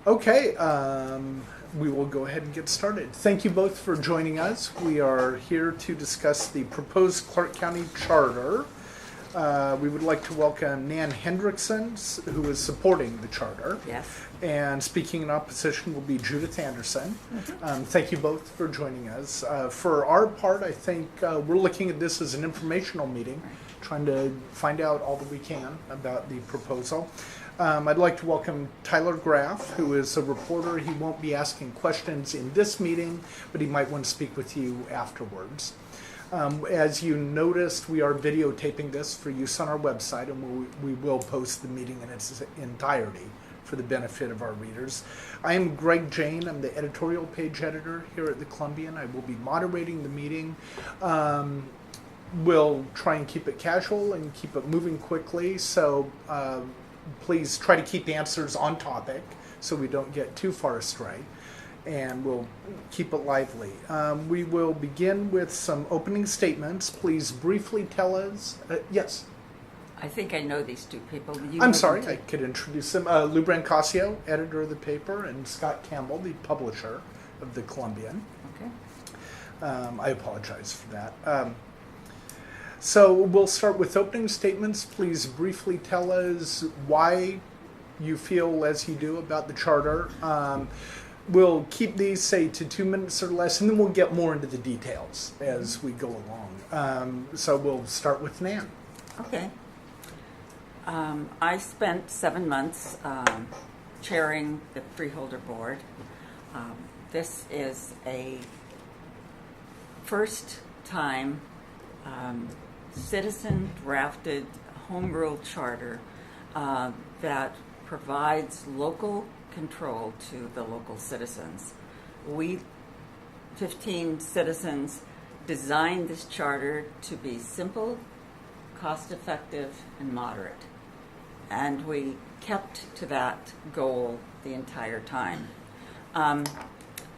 Okay, we will go ahead and get started. Thank you both for joining us. We are here to discuss the proposed Clark County Charter. We would like to welcome Nan Hendrickson, who is supporting the charter. Yes. And speaking in opposition will be Judith Anderson. Thank you both for joining us. For our part, I think we're looking at this as an informational meeting, trying to find out all that we can about the proposal. I'd like to welcome Tyler Graff, who is a reporter. He won't be asking questions in this meeting, but he might want to speak with you afterwards. As you noticed, we are videotaping this for use on our website, and we will post the meeting in its entirety for the benefit of our readers. I am Greg Jane. I'm the editorial page editor here at the Columbian. I will be moderating the meeting. We'll try and keep it casual and keep it moving quickly, so please try to keep answers on topic so we don't get too far astray, and we'll keep it lively. We will begin with some opening statements. Please briefly tell us, yes? I think I know these two people. I'm sorry, I could introduce them. Lou Brancasio, editor of the paper, and Scott Campbell, the publisher of the Columbian. Okay. I apologize for that. So we'll start with opening statements. Please briefly tell us why you feel as you do about the charter. We'll keep these, say, to 2 minutes or less, and then we'll get more into the details as we go along. So we'll start with Nan. Okay. I spent 7 months chairing the Freeholder Board. This is a first time citizen drafted home rule charter that provides local control to the local citizens. We, 15 citizens, designed this charter to be simple, cost-effective, and moderate. And we kept to that goal the entire time.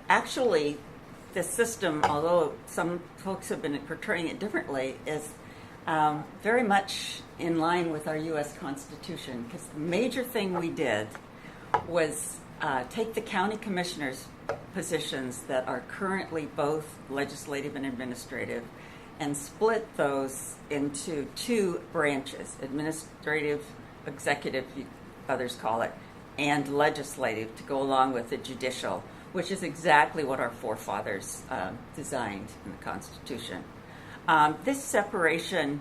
Actually, the system, although some folks have been portraying it differently, is very much in line with our U.S. Constitution, because the major thing we did was take the county commissioners' positions that are currently both legislative and administrative and split those into two branches, administrative, executive, others call it, and legislative, to go along with the judicial, which is exactly what our forefathers designed in the Constitution. This separation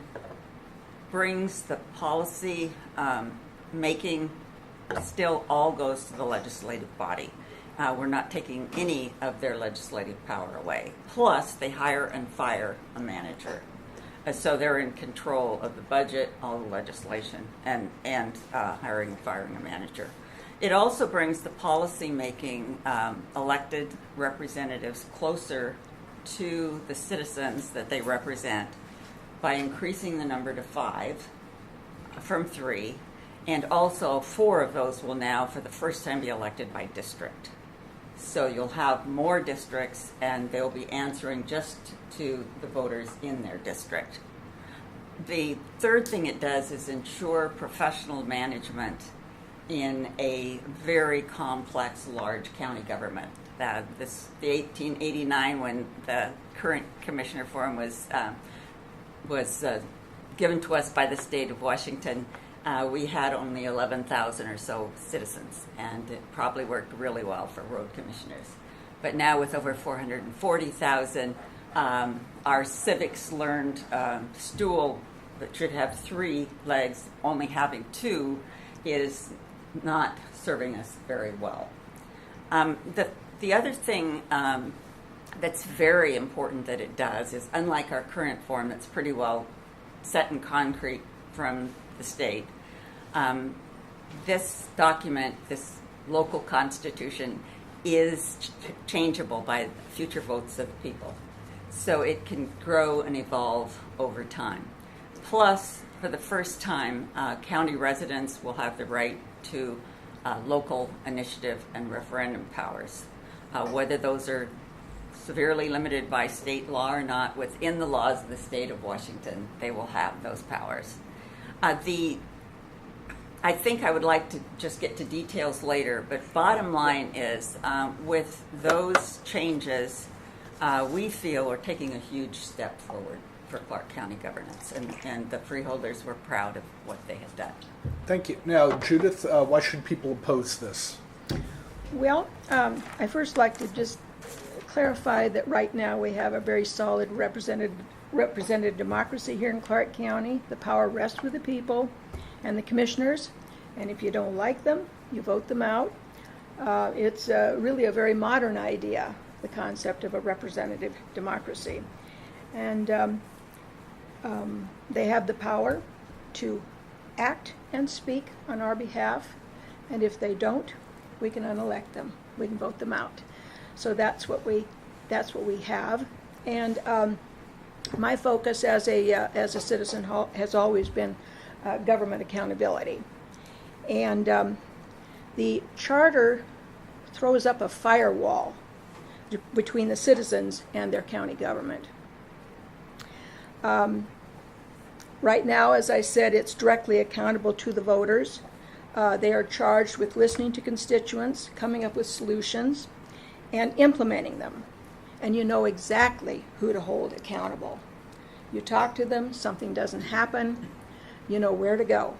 brings the policy making still all goes to the legislative body. We're not taking any of their legislative power away. Plus, they hire and fire a manager. So they're in control of the budget, all the legislation, and hiring and firing a manager. It also brings the policy-making elected representatives closer to the citizens that they represent by increasing the number to 5 from 3, and also 4 of those will now, for the first time, be elected by district. So you'll have more districts, and they'll be answering just to the voters in their district. The third thing it does is ensure professional management in a very complex, large county government. The 1889, when the current commissioner form was given to us by the state of Washington, we had only 11,000 or so citizens, and it probably worked really well for road commissioners. But now with over 440,000, our civics learned stool that should have 3 legs, only having 2, is not serving us very well. The other thing that's very important that it does is, unlike our current form that's pretty well set in concrete from the state, this document, this local constitution, is changeable by future votes of the people. So it can grow and evolve over time. Plus, for the first time, county residents will have the right to local initiative and referendum powers. Whether those are severely limited by state law or not, within the laws of the state of Washington, they will have those powers. The I think I would like to just get to details later, but bottom line is, with those changes, we feel we're taking a huge step forward for Clark County governance, and the freeholders were proud of what they have done. Thank you. Now, Judith, why should people oppose this? Well, I first like to just clarify that right now we have a very solid representative democracy here in Clark County. The power rests with the people and the commissioners, and if you don't like them, you vote them out. It's really a very modern idea, the concept of a representative democracy. And they have the power to act and speak on our behalf, and if they don't, we can unelect them. We can vote them out. So that's what we have. And my focus as a citizen has always been government accountability. And the charter throws up a firewall between the citizens and their county government. Right now, as I said, it's directly accountable to the voters. They are charged with listening to constituents, coming up with solutions, and implementing them. And you know exactly who to hold accountable. You talk to them, something doesn't happen, you know where to go.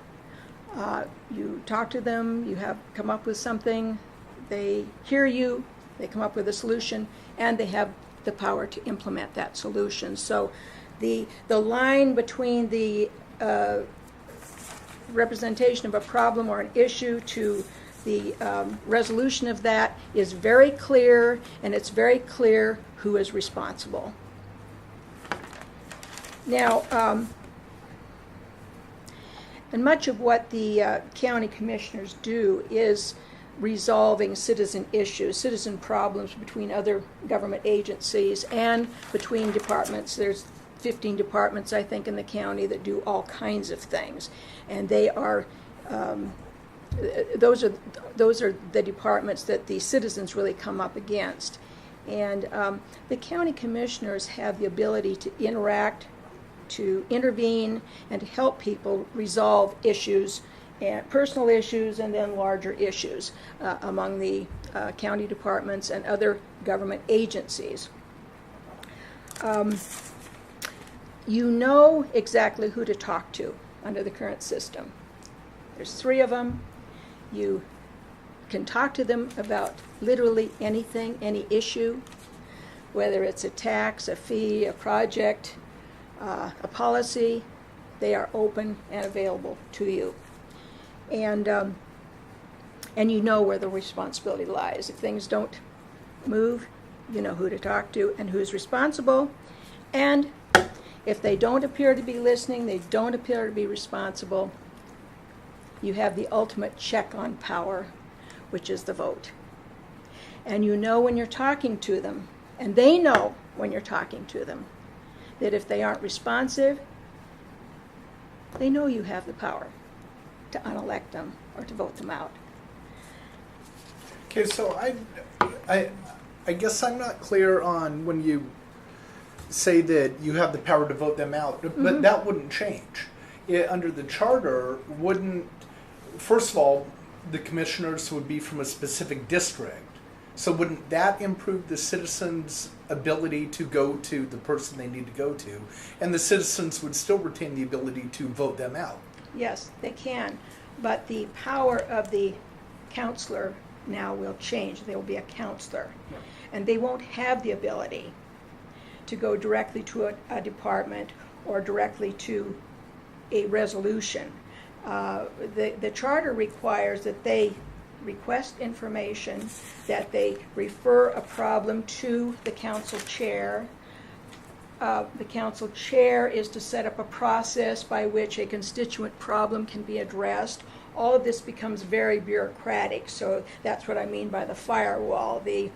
You talk to them, you have come up with something, they hear you, they come up with a solution, and they have the power to implement that solution. So the line between the representation of a problem or an issue to the resolution of that is very clear, and it's very clear who is responsible. Now, and much of what the county commissioners do is resolving citizen issues, citizen problems between other government agencies and between departments. There's 15 departments, I think, in the county that do all kinds of things, and they are those are the departments that the citizens really come up against. And the county commissioners have the ability to interact, to intervene, and to help people resolve issues, and personal issues and then larger issues among the county departments and other government agencies. You know exactly who to talk to under the current system. There's 3 of them. You can talk to them about literally anything, any issue, whether it's a tax, a fee, a project, a policy. They are open and available to you. And you know where the responsibility lies. If things don't move, you know who to talk to and who's responsible. And if they don't appear to be listening, they don't appear to be responsible, you have the ultimate check on power, which is the vote. And you know when you're talking to them, and they know when you're talking to them, that if they aren't responsive, they know you have the power to unelect them or to vote them out. Okay, so I guess I'm not clear on when you say that you have the power to vote them out, but that wouldn't change. Under the charter, wouldn't, first of all, the commissioners would be from a specific district. So wouldn't that improve the citizens' ability to go to the person they need to go to? And the citizens would still retain the ability to vote them out. Yes, they can. But the power of the counselor now will change. There will be a counselor. And they won't have the ability to go directly to a department or directly to a resolution. The charter requires that they request information, that they refer a problem to the council chair. The council chair is to set up a process by which a constituent problem can be addressed. All of this becomes very bureaucratic, so that's what I mean by the firewall. The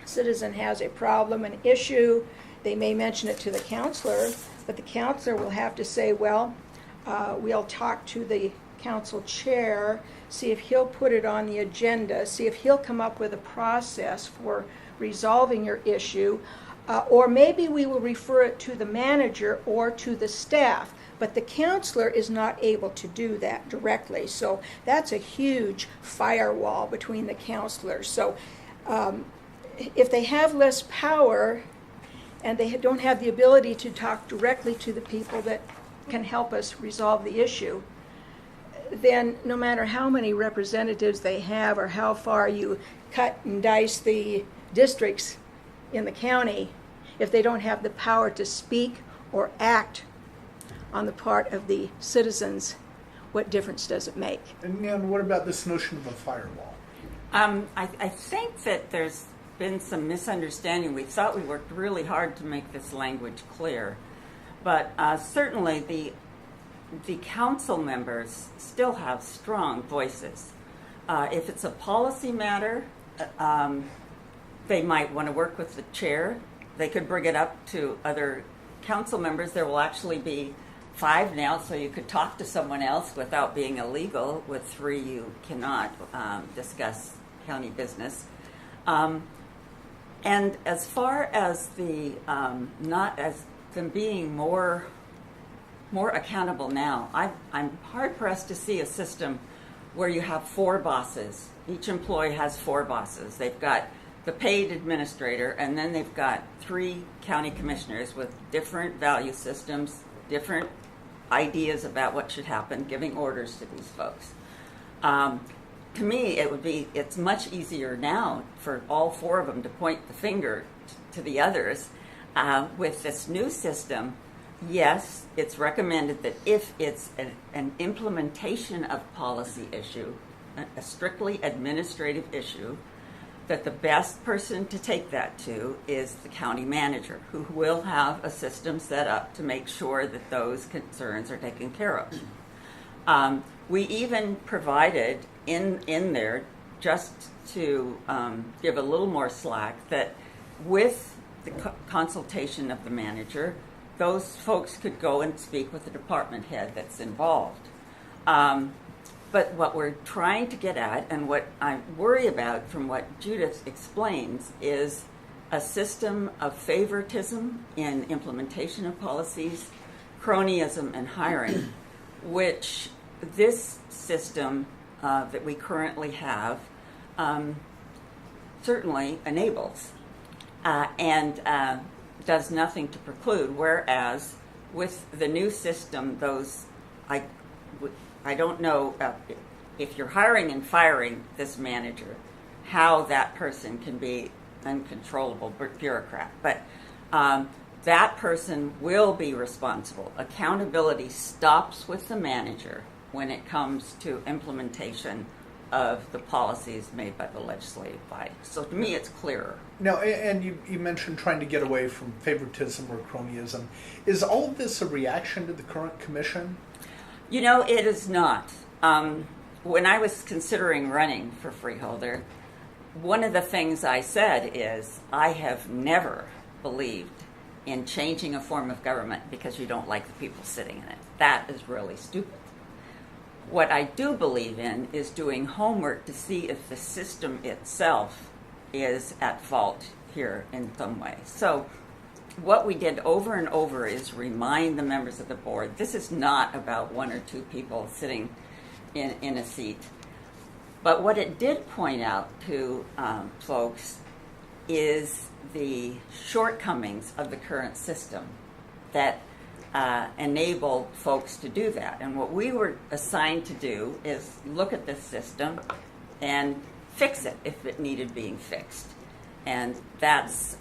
citizen has a problem, an issue, they may mention it to the counselor, but the counselor will have to say, well, we'll talk to the council chair, see if he'll put it on the agenda, see if he'll come up with a process for resolving your issue. Or maybe we will refer it to the manager or to the staff, but the counselor is not able to do that directly. So that's a huge firewall between the counselors. So if they have less power and they don't have the ability to talk directly to the people that can help us resolve the issue, then no matter how many representatives they have or how far you cut and dice the districts in the county, if they don't have the power to speak or act on the part of the citizens, what difference does it make? And Nan, what about this notion of a firewall? I think that there's been some misunderstanding. We thought we worked really hard to make this language clear, but certainly the council members still have strong voices. If it's a policy matter, they might want to work with the chair. They could bring it up to other council members. There will actually be 5 now, so you could talk to someone else without being illegal. With 3, you cannot discuss county business. And as far as the not as them being more accountable now, I'm hard pressed to see a system where you have 4 bosses. Each employee has 4 bosses. They've got the paid administrator, and then they've got 3 county commissioners with different value systems, different ideas about what should happen, giving orders to these folks. To me, it's much easier now for all 4 of them to point the finger to the others. With this new system, yes, it's recommended that if it's an implementation of policy issue, a strictly administrative issue, that the best person to take that to is the county manager, who will have a system set up to make sure that those concerns are taken care of. We even provided in there, just to give a little more slack, that with the consultation of the manager, those folks could go and speak with the department head that's involved. But what we're trying to get at, and what I worry about from what Judith explains, is a system of favoritism in implementation of policies, cronyism, and hiring, which this system that we currently have certainly enables and does nothing to preclude, whereas with the new system, I don't know if you're hiring and firing this manager, how that person can be uncontrollable bureaucrat. But that person will be responsible. Accountability stops with the manager when it comes to implementation of the policies made by the legislative body. So to me, it's clearer. Now, and you mentioned trying to get away from favoritism or cronyism. Is all of this a reaction to the current commission? You know, it is not. When I was considering running for Freeholder, one of the things I said is, I have never believed in changing a form of government because you don't like the people sitting in it. That is really stupid. What I do believe in is doing homework to see if the system itself is at fault here in some way. So what we did over and over is remind the members of the board, this is not about 1 or 2 people sitting in a seat. But what it did point out to folks is the shortcomings of the current system that enabled folks to do that. And what we were assigned to do is look at this system and fix it if it needed being fixed. And that's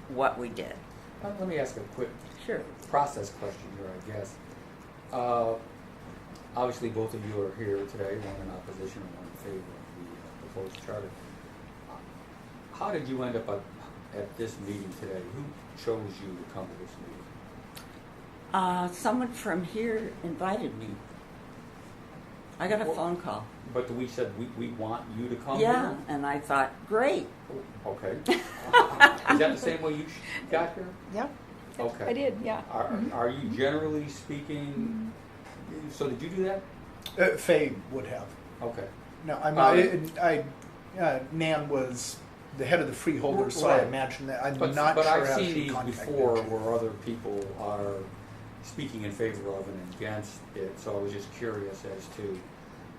what we did. Let me ask a quick Sure. process question here, I guess. Obviously, both of you are here today, one in opposition and one in favor of the proposed charter. How did you end up at this meeting today? Who chose you to come to this meeting? Someone from here invited me. I got a phone call. But we said we want you to come Yeah, here? and I thought, great. Okay. Is that the same way you got here? Yeah. Okay. I did, yeah. Are you generally speaking, so did you do that? Faye would have. Okay. No, Nan was the head of the freeholders, so I Right. imagine that. I'm But not sure I've how seen she these contacted before you. where other people are speaking in favor of and against it, so I was just curious as to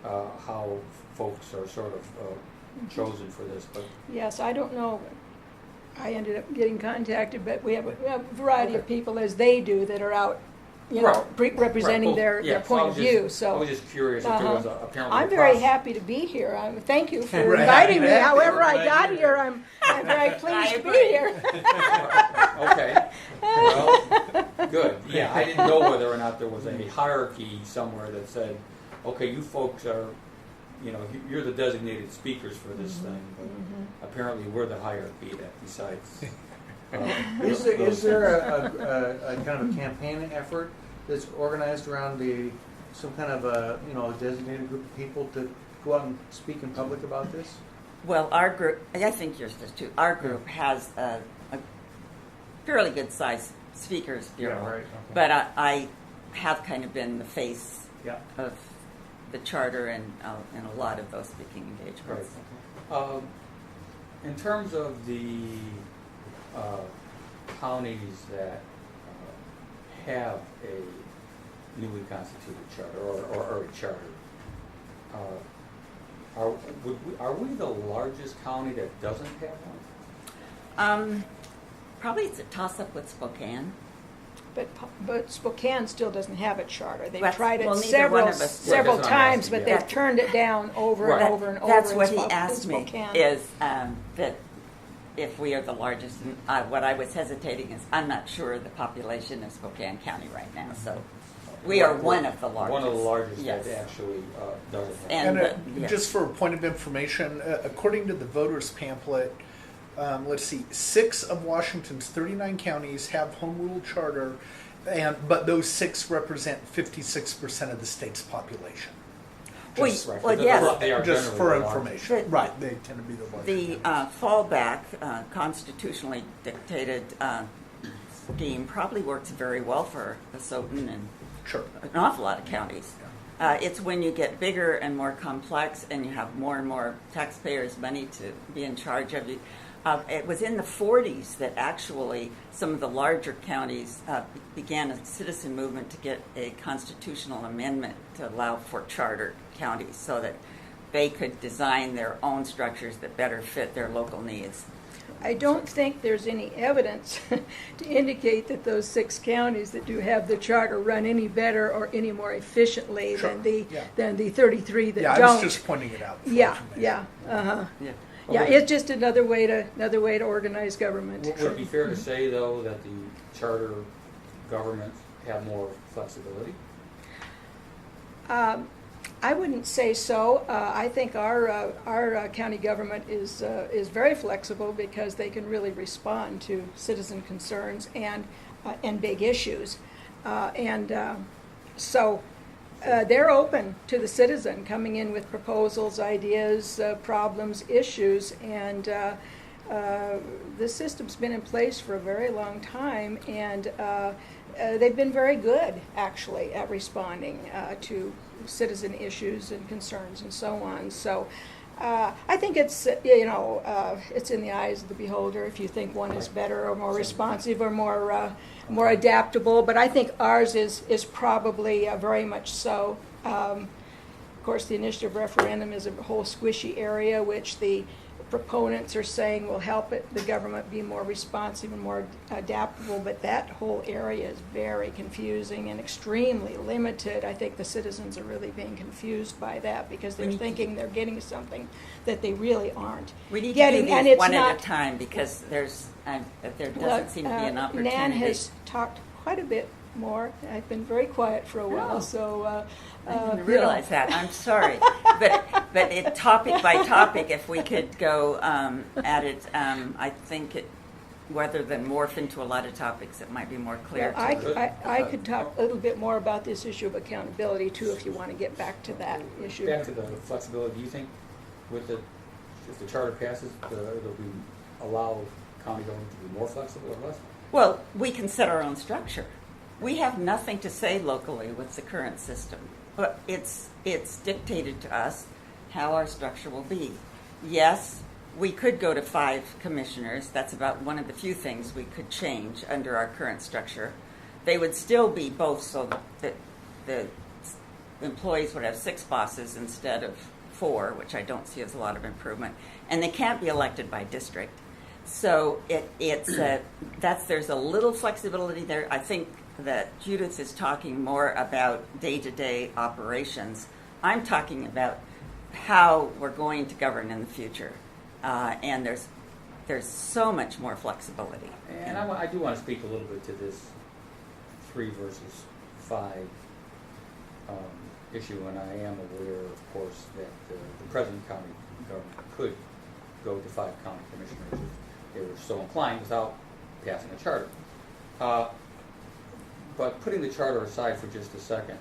how folks are sort of chosen for this, but Yes, I don't know. I ended up getting contacted, but we have a variety of people, as they do, that are out, you know, representing Right, their yeah, point I of was just- view, I so. was just curious if there was apparently a I'm very process. happy to be here. Thank you for Right. inviting me. Happy. However I Glad got you're here, here. I'm very pleased to be agree. here. Okay, well, good. Yeah, I didn't know whether or not there was a hierarchy somewhere that said, okay, you folks are, you know, you're the designated speakers for this thing, but apparently we're the hierarchy that decides. Is there a kind of a campaign effort that's organized around some kind of a designated group of people to go out and speak in public about this? Well, our group, I think yours does too, our group has a fairly good-sized speakers bureau. Yeah, right, okay. But I have kind of been the face Yeah. of the charter and in a lot of those speaking engagements. Right. In terms of the counties that have a newly constituted charter or a charter, are we the largest county that doesn't have one? Probably it's a toss-up with Spokane. But Spokane still doesn't have a charter. They've Well, tried it neither one several of us do. Right, several that's what I'm times, asking, but yeah. they've turned it down over Right. and over and over. That's in what he Spok- in asked me, Spokane. is that if we are the largest, and what I was hesitating is, I'm not sure the population of Spokane County right now, so we are one of the largest. One of the largest Yes. that actually doesn't have. And And yes. just for a point of information, according to the voters pamphlet, let's see, 6 of Washington's 39 counties have home rule charter, but those 6 represent 56% of the state's population. Well, Just, Right, well, but yes. they are just generally for the largest. information. Right, they tend to be the The largest. fallback, constitutionally dictated scheme probably works very well for Asotin and Sure. an awful lot of counties. It's when you get bigger and more complex and you have more and more taxpayers' money to be in charge of you. It was in the 40s that actually some of the larger counties began a citizen movement to get a constitutional amendment to allow for charter counties so that they could design their own structures that better fit their local needs. I don't think there's any evidence to indicate that those 6 counties that do have the charter run any better or any more efficiently Sure, than the 33 that Yeah, don't. I was just pointing it out. for Yeah, information. yeah, uh-huh. Yeah. Yeah, Okay. it's just another way to organize government. Would it be fair to say, though, that the charter governments have more flexibility? I wouldn't say so. I think our county government is very flexible because they can really respond to citizen concerns and big issues, so they're open to the citizen coming in with proposals, ideas, problems, issues, and this system's been in place for a very long time, and they've been very good, actually, at responding to citizen issues and concerns and so on. So I think it's, it's in the eyes of the beholder if you think one is better or more responsive or more adaptable. But I think ours is probably very much so. Of course, the initiative referendum is a whole squishy area, which the proponents are saying will help the government be more responsive and more adaptable, but that whole area is very confusing and extremely limited. I think the citizens are really being confused by that because they're thinking they're getting something that they really aren't We need getting, to do and these it's one not. at a time because there doesn't seem to be an opportunity. Nan has talked quite a bit more. I've been very quiet for a while, Oh. so I didn't realize that. I'm sorry, but topic by topic, if we could go at it, I think rather than morph into a lot of topics, it might be more clear. Well, to I could talk a little bit more about this issue of accountability too, if you want to get back to that issue. Back to the flexibility, do you think if the charter passes, that we allow county government to be more flexible or less? Well, we can set our own structure. We have nothing to say locally with the current system, but it's dictated to us how our structure will be. Yes, we could go to 5 commissioners. That's about one of the few things we could change under our current structure. They would still be both, so that the employees would have 6 bosses instead of 4, which I don't see as a lot of improvement. And they can't be elected by district. So there's a little flexibility there. I think that Judith is talking more about day-to-day operations. I'm talking about how we're going to govern in the future. And there's so much more flexibility. And I do want to speak a little bit to this 3 versus 5 issue, and I am aware, of course, that the present county government could go to 5 county commissioners if they were so inclined without passing a charter. But putting the charter aside for just a second,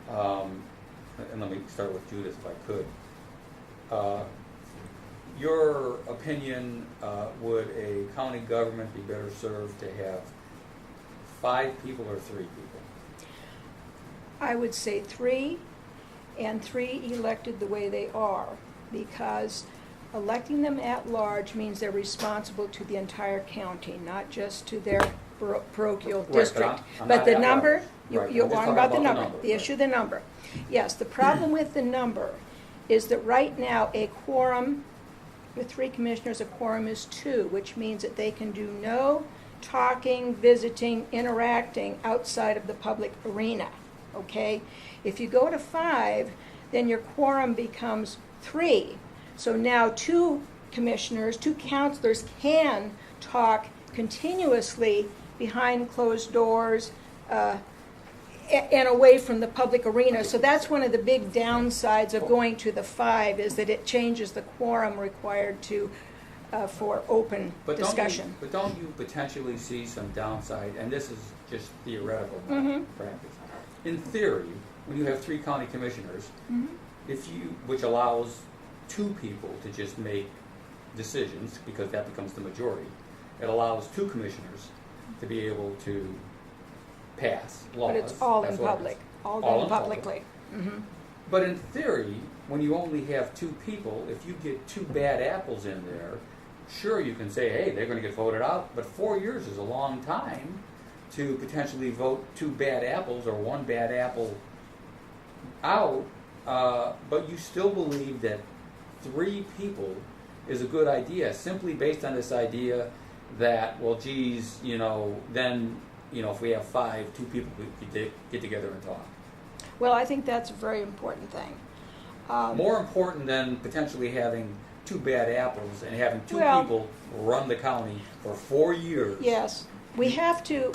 and let me start with Judith if I could. Your opinion, would a county government be better served to have 5 people or 3 people? I would say 3, and 3 elected the way they are, because electing them at large means they're responsible to the entire county, not just to their parochial district. I'm But not the at number, large. Right, you're I'm just talking talking about the about the number, number, the right. issue of the number. Yes, the problem with the number is that right now a quorum, with 3 commissioners, a quorum is 2, which means that they can do no talking, visiting, interacting outside of the public arena, okay? If you go to 5, then your quorum becomes 3. So now 2 commissioners, 2 counselors can talk continuously behind closed doors and away from the public arena. So that's one of the big downsides of going to the 5, is that it changes the quorum required to for open discussion. But don't you potentially see some downside, and this is just theoretical practice. In theory, when you have 3 county commissioners, which allows 2 people to just make decisions, because that becomes the majority, it allows 2 commissioners to be able to pass laws. But it's all in That's what it public, is. all All done in public. publicly. But in theory, when you only have 2 people, if you get 2 bad apples in there, sure, you can say, hey, they're going to get voted out, but 4 years is a long time to potentially vote 2 bad apples or 1 bad apple out, but you still believe that 3 people is a good idea, simply based on this idea that, well, geez, then, if we have 5, 2 people could get together and talk. Well, I think that's a very important thing. More important than potentially having 2 bad apples and having 2 Well- people run the county for 4 years. Yes, we have to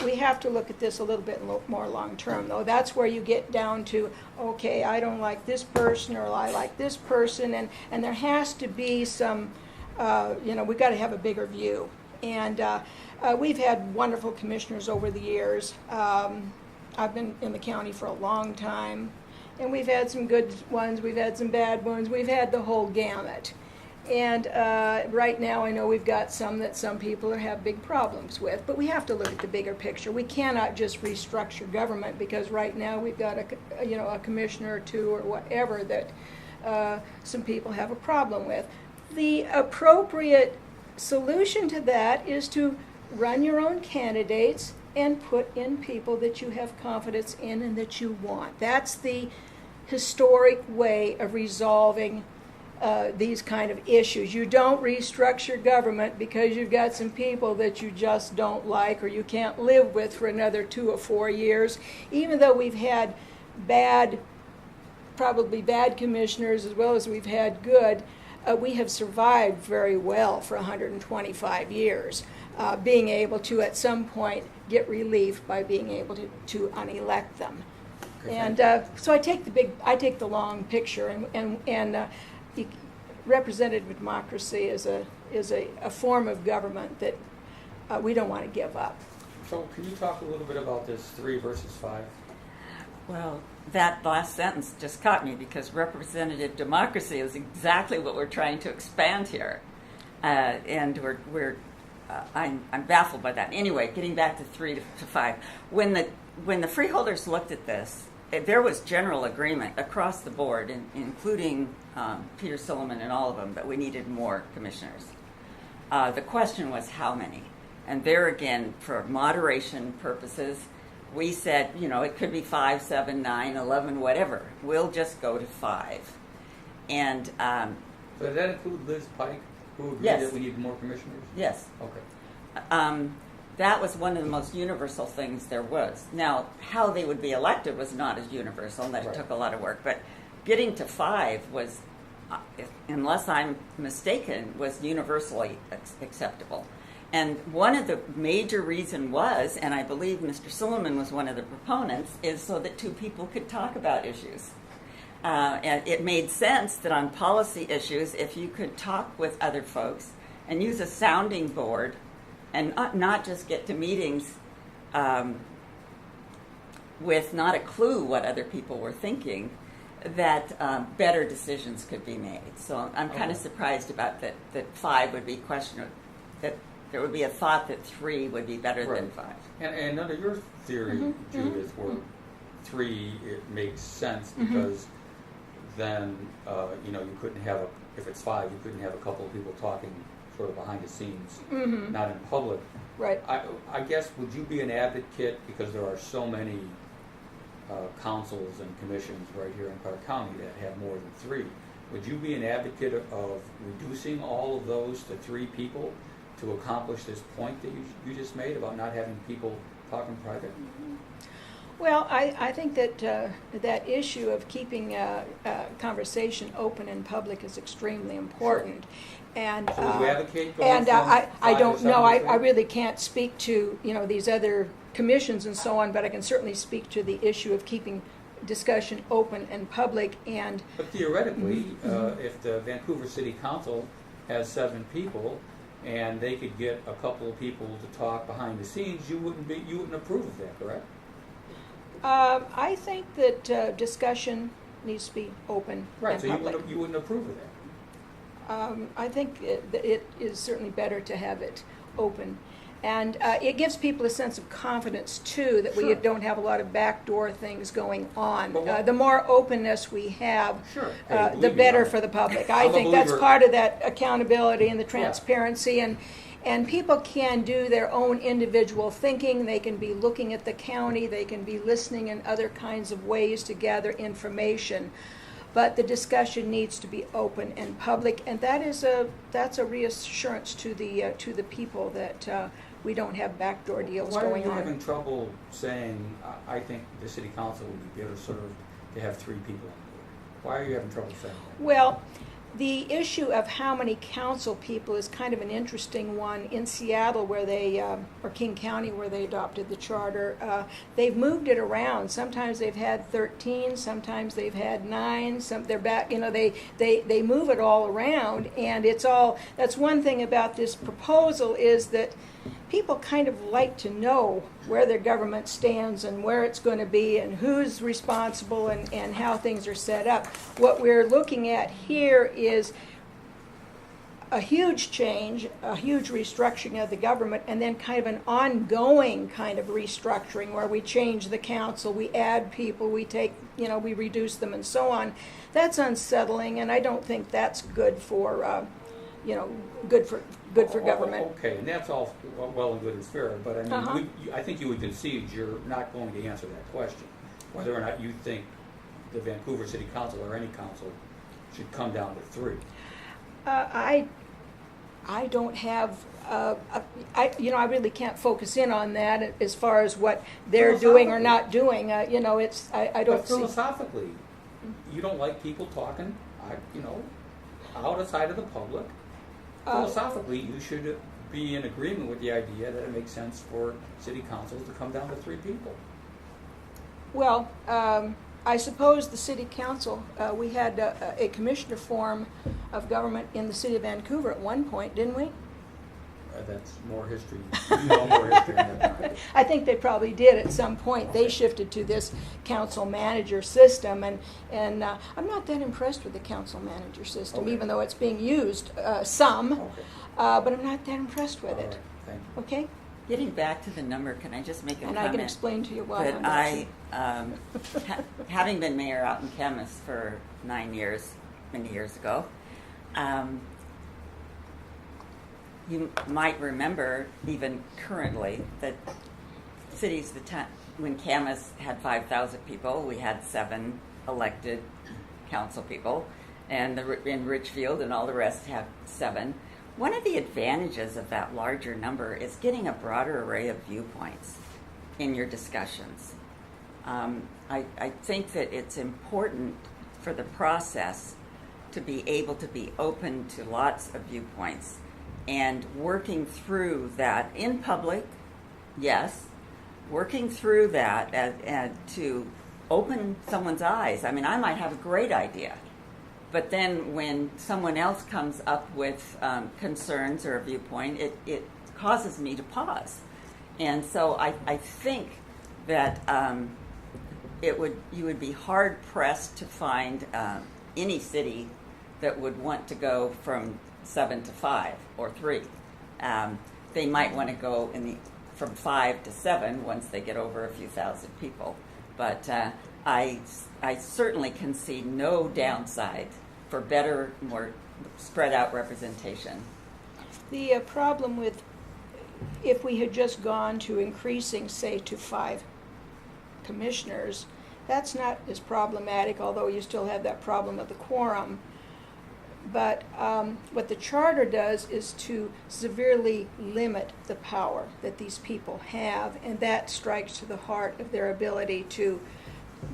look at this a little bit more long term, though. That's where you get down to, okay, I don't like this person, or I like this person, and there has to be some, we've got to have a bigger view. And we've had wonderful commissioners over the years. I've been in the county for a long time, and we've had some good ones, we've had some bad ones, we've had the whole gamut. And right now I know we've got some that some people have big problems with, but we have to look at the bigger picture. We cannot just restructure government because right now we've got a commissioner or 2 or whatever that some people have a problem with. The appropriate solution to that is to run your own candidates and put in people that you have confidence in and that you want. That's the historic way of resolving these kind of issues. You don't restructure government because you've got some people that you just don't like or you can't live with for another 2 or 4 years. Even though we've had probably bad commissioners as well as we've had good, we have survived very well for 125 years, being able to at some point get relief by being able to unelect them. Okay, And so I take the long picture, and representative democracy is a form of government that we don't want to give up. So can you talk a little bit about this 3 versus 5? Well, that last sentence just caught me because representative democracy is exactly what we're trying to expand here, and I'm baffled by that. Anyway, getting back to 3 to 5, when the freeholders looked at this, there was general agreement across the board, including Peter Silliman and all of them, that we needed more commissioners. The question was how many. And there again, for moderation purposes, we said, it could be 5, 7, 9, 11, whatever. We'll just go to 5. And So did that include Liz Pike, who agreed Yes. that we need more commissioners? yes, Okay. that was one of the most universal things there was. Now, how they would be elected was not as universal, and that Right. it took a lot of work. But getting to 5 was, unless I'm mistaken, was universally acceptable. And one of the major reason was, and I believe Mr. Silliman was one of the proponents, is so that two people could talk about issues. And it made sense that on policy issues, if you could talk with other folks and use a sounding board and not just get to meetings with not a clue what other people were thinking, that better decisions could be made. So I'm kind of surprised about that 5 would be questionable, that there would be a thought that 3 would be better than 5. And under your theory, Judith, where 3 it makes sense because then you couldn't have if it's 5, you couldn't have a couple of people talking sort of behind the scenes, not in public. Right. I guess, would you be an advocate, because there are so many councils and commissions right here in Clark County that have more than 3, would you be an advocate of reducing all of those to 3 people to accomplish this point that you just made about not having people talk in private? Well, I think that that issue of keeping conversation open in public is extremely important. And So would you advocate going and from I 5 don't to know. 7 to I 3? really can't speak to these other commissions and so on, but I can certainly speak to the issue of keeping discussion open and public. And But theoretically, if the Vancouver City Council has 7 people, and they could get a couple of people to talk behind the scenes, you wouldn't approve of that, correct? I think that discussion needs to be open and So public. you wouldn't approve of that. I think it is certainly better to have it open. And it gives people a sense of confidence, too, that we Sure. don't have a lot of backdoor things going on. But what- The more openness we have, Sure. the Believe me, better I'm- for the public. I'm I a think that's believer- part of that accountability and the transparency. And people can do their own individual thinking. They can be looking at the county. They can be listening in other kinds of ways to gather information. But the discussion needs to be open and public, and that's a reassurance to the people that we don't have backdoor deals Why are going you on. having trouble saying, I think the City Council would be better served to have 3 people on board? Why are you having trouble saying that? Well, the issue of how many council people is kind of an interesting one. In Seattle, where or King County, where they adopted the charter, they've moved it around. Sometimes they've had 13, sometimes they've had 9. They're back. They move it all around, and that's one thing about this proposal is that people kind of like to know where their government stands and where it's going to be and who's responsible and how things are set up. What we're looking at here is a huge change, a huge restructuring of the government, and then kind of an ongoing kind of restructuring where we change the council, we add people, we we reduce them and so on. That's unsettling, and I don't think that's good for good for government. Okay, and that's all well and good and fair, but I mean, Uh-huh. I think you would concede you're not going to answer that question, whether or not you think the Vancouver City Council or any council should come down to 3. I don't have. I really can't focus in on that as far as what they're doing or not doing. I don't But see. philosophically, you don't like people talking, outside of the public. Philosophically, you should be in agreement with the idea that it makes sense for city councils to come down to 3 people. Well, I suppose the city council, we had a commissioner form of government in the city of Vancouver at one point, didn't we? That's more history. You know more history than that. I think they probably did at some point. They shifted to this council manager system, and I'm not that impressed with the council manager system, Okay. even though it's being used some, Okay. but I'm not that impressed with All it. right, thank you. Okay? Getting back to the number, can I just make a And comment? I can explain to you why That I'm having been mayor out in Camas for 9 years, many years ago, you might remember, even currently, that cities, when Camas had 5,000 people, we had 7 elected council people, and in Richfield and all the rest have 7. One of the advantages of that larger number is getting a broader array of viewpoints in your discussions. I think that it's important for the process to be able to be open to lots of viewpoints and working through that in public, yes, working through that and to open someone's eyes. I mean, I might have a great idea, but then when someone else comes up with concerns or a viewpoint, it causes me to pause. And so I think that you would be hard pressed to find any city that would want to go from 7 to 5 or 3. They might want to go from 5 to 7 once they get over a few thousand people. But I certainly can see no downside for better, more spread out representation. The problem with, if we had just gone to increasing, say, to 5 commissioners, that's not as problematic, although you still have that problem of the quorum. But what the charter does is to severely limit the power that these people have, and that strikes to the heart of their ability to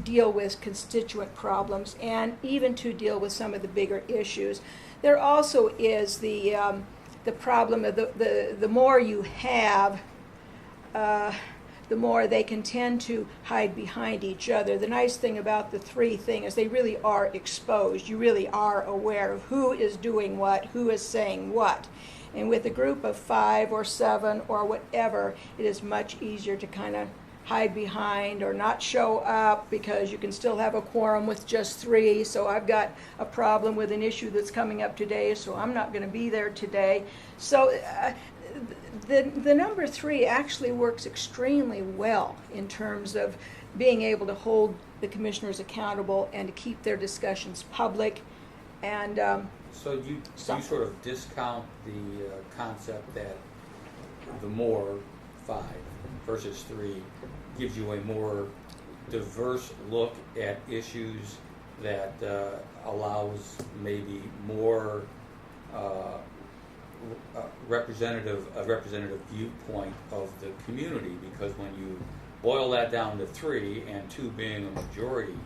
deal with constituent problems and even to deal with some of the bigger issues. There also is the problem of the more you have, the more they can tend to hide behind each other. The nice thing about the 3 thing is they really are exposed. You really are aware of who is doing what, who is saying what. And with a group of 5 or 7 or whatever, it is much easier to kind of hide behind or not show up because you can still have a quorum with just 3. So I've got a problem with an issue that's coming up today, so I'm not going to be there today. So the number 3 actually works extremely well in terms of being able to hold the commissioners accountable and to keep their discussions public. And so you sort of discount the concept that the more 5 versus 3 gives you a more diverse look at issues that allows maybe more representative viewpoint of the community, because when you boil that down to 3 and 2 being a majority,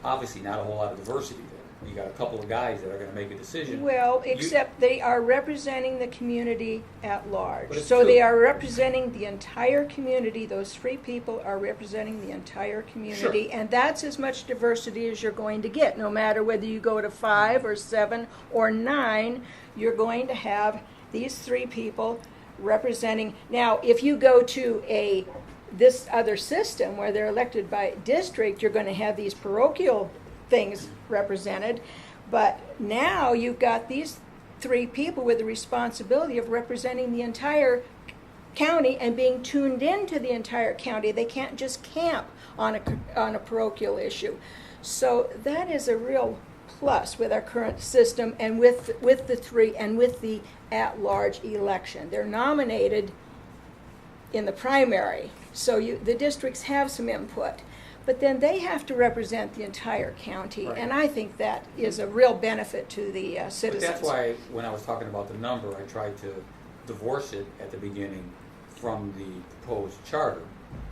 obviously not a whole lot of diversity there. You got a couple of guys that are going to make a decision. well, except they are representing the community at large. But it's So true. they are representing the entire community. Those 3 people are representing the entire community. Sure. And that's as much diversity as you're going to get. No matter whether you go to 5 or 7 or 9, you're going to have these 3 people representing. Now, if you go to this other system where they're elected by district, you're going to have these parochial things represented. But now you've got these 3 people with the responsibility of representing the entire county and being tuned into the entire county. They can't just camp on a parochial issue. So that is a real plus with our current system and with the 3 and with the at-large election. They're nominated in the primary, so the districts have some input. But then they have to represent the entire county, Right. and I think that is a real benefit to the citizens. But that's why when I was talking about the number, I tried to divorce it at the beginning from the proposed charter,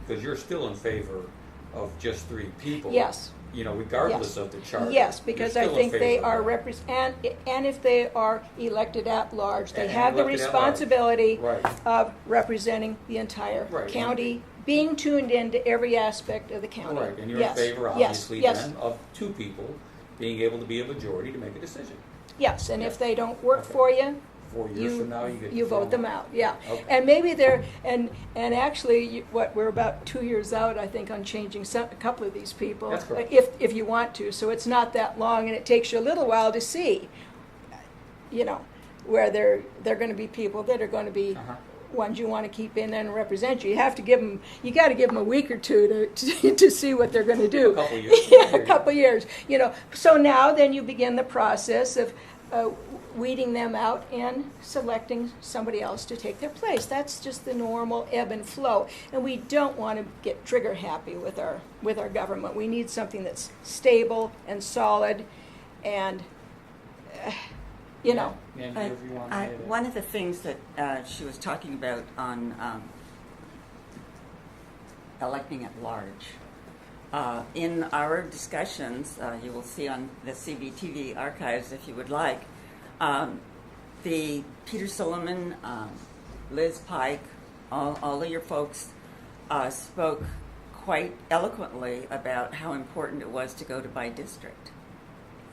because you're still in favor of just 3 people. Yes. Regardless Yes. of the charter. Yes, because You're I still in think they favor are of that. and if they are elected at large, they And have the elected at large. responsibility Right. of representing the entire Right. county, being tuned into every aspect of the county. Right, and you're Yes. in favor, Yes. obviously, Yes. then, of 2 people being able to be a majority to make a decision. Yes, and Yeah. if they don't work Okay. for you, 4 years from now, you get to you throw vote them out. Yeah, Okay. and maybe they're and actually, we're about 2 years out, I think, on changing a couple of these people. That's correct. If you want to, so it's not that long, and it takes you a little while to see, where they're going to be people that are going to be Uh-huh. ones you want to keep in and represent you. You have to give them. You got to give them a week or two to see what they're going to do. A couple years. Yeah, a couple years. So now then you begin the process of weeding them out and selecting somebody else to take their place. That's just the normal ebb and flow. And we don't want to get trigger happy with our government. We need something that's stable and solid, and Nan, if you want to say that. One of the things that she was talking about on electing at large, in our discussions, you will see on the CBTV archives if you would like, the Peter Silliman, Liz Pike, all of your folks spoke quite eloquently about how important it was to go to by district.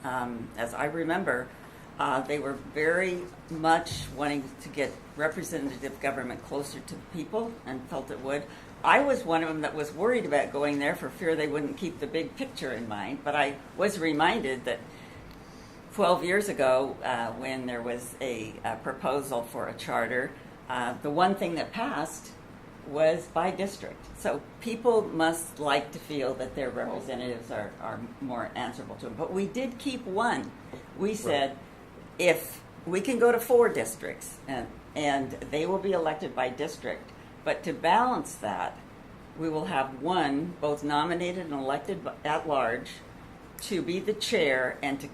As I remember, they were very much wanting to get representative government closer to the people and felt it would. I was one of them that was worried about going there for fear they wouldn't keep the big picture in mind, but I was reminded that 12 years ago, when there was a proposal for a charter, the one thing that passed was by district. So people must like to feel that their representatives are more answerable to them. But we did keep one. We said, if we can go to 4 districts, and they will be elected by district, but to balance that, we will have one, both nominated and elected at large, to be the chair and to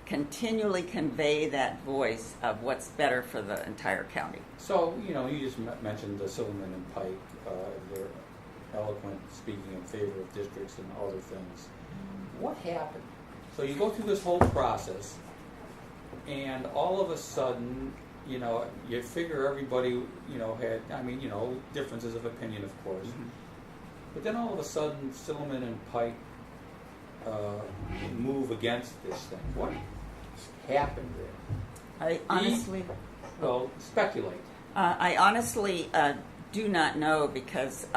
continually convey that voice of what's better for the entire county. So, you just mentioned the Silliman and Pike, their eloquent speaking in favor of districts and other things. What happened? So you go through this whole process, and all of a sudden, you figure everybody, had, differences of opinion, of course. Mm-hmm. But then all of a sudden, Silliman and Pike move against this thing. What happened there? I honestly... speculate. I honestly do not know, because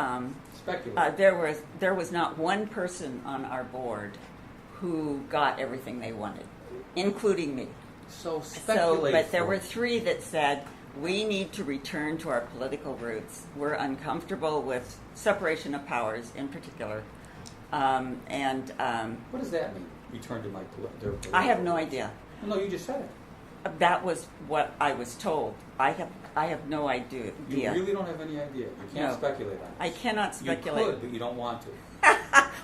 Speculate. there was not one person on our board who got everything they wanted, including me. So speculate. But there were 3 that said, we need to return to our political roots. We're uncomfortable with separation of powers in particular. What does that mean? Return to their political I have no roots? idea. No, you just said it. That was what I was told. I have no idea. You really don't have any idea. You can't speculate on it. I cannot speculate. You could, but you don't want to.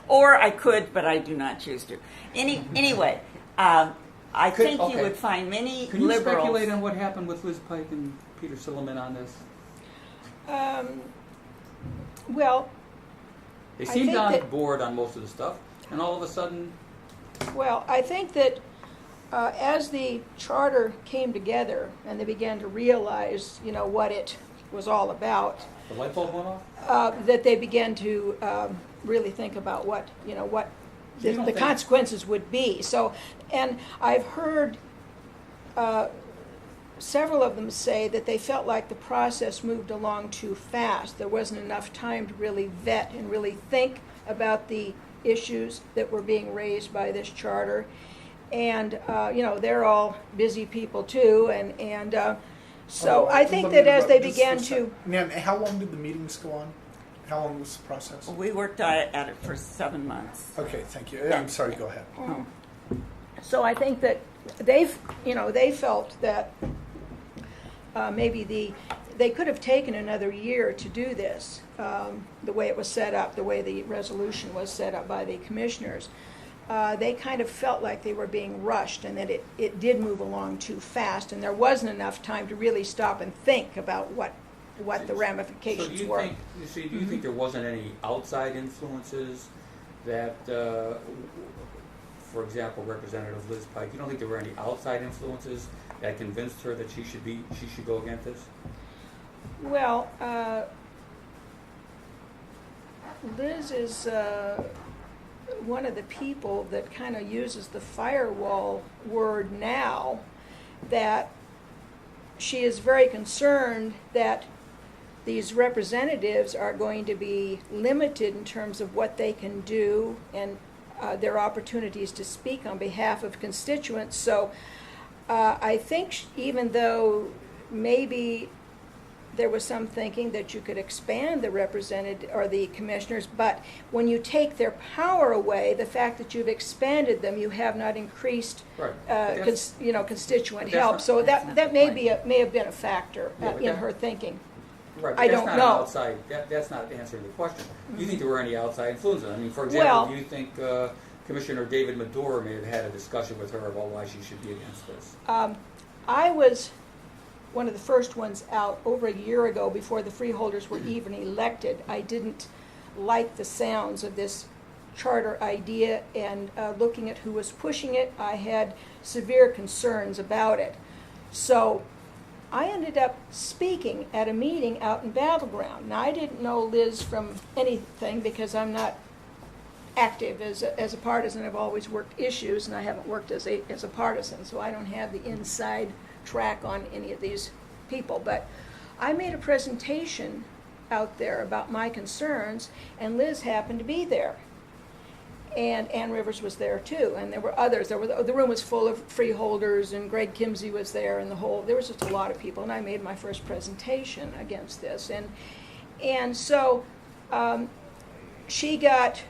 Or I could, but I do not choose to. Anyway, I think you would find many Can you liberals... speculate on what happened with Liz Pike and Peter Silliman on this? Well, They I seemed think on that- board on most of the stuff, and all of a sudden, Well, I think that as the charter came together and they began to realize, what it was all about, the light bulb went off? that they began to really think about what So you don't the think- consequences would be. So, and I've heard several of them say that they felt like the process moved along too fast. There wasn't enough time to really vet and really think about the issues that were being raised by this charter. And, they're all busy people too. And so I think that as they began to... Nan, how long did the meetings go on? How long was the process? We worked at it for 7 months. Okay, thank you. I'm sorry, go ahead. So I think that they felt that maybe they could have taken another year to do this, the way it was set up, the way the resolution was set up by the commissioners. They kind of felt like they were being rushed and that it did move along too fast, and there wasn't enough time to really stop and think about what the ramifications were. Do you think there wasn't any outside influences that, for example, Representative Liz Pike, you don't think there were any outside influences that convinced her that she should go against this? Well, Liz is one of the people that kind of uses the firewall word now, that she is very concerned that these representatives are going to be limited in terms of what they can do and their opportunities to speak on behalf of constituents. So I think even though maybe there was some thinking that you could expand the represented or the commissioners, but when you take their power away, the fact that you've expanded them, you have not increased, Right. But that's- constituent but that's help. not- So that's that not the may have been a factor Yeah, but in that- her thinking. Right, but I that's don't not know. an outside. That's not answering the question. You think there were any outside influences? I mean, for example, Well- do you think Commissioner David Madore may have had a discussion with her about why she should be against this? I was one of the first ones out over a year ago before the freeholders were even elected. I didn't like the sounds of this charter idea, and looking at who was pushing it, I had severe concerns about it. So I ended up speaking at a meeting out in Battleground. Now, I didn't know Liz from anything because I'm not active as a partisan. I've always worked issues, and I haven't worked as a partisan, so I don't have the inside track on any of these people. But I made a presentation out there about my concerns, and Liz happened to be there. And Ann Rivers was there too, and there were others. The room was full of freeholders, and Greg Kimsey was there, and there was just a lot of people. And I made my first presentation against this, and so she got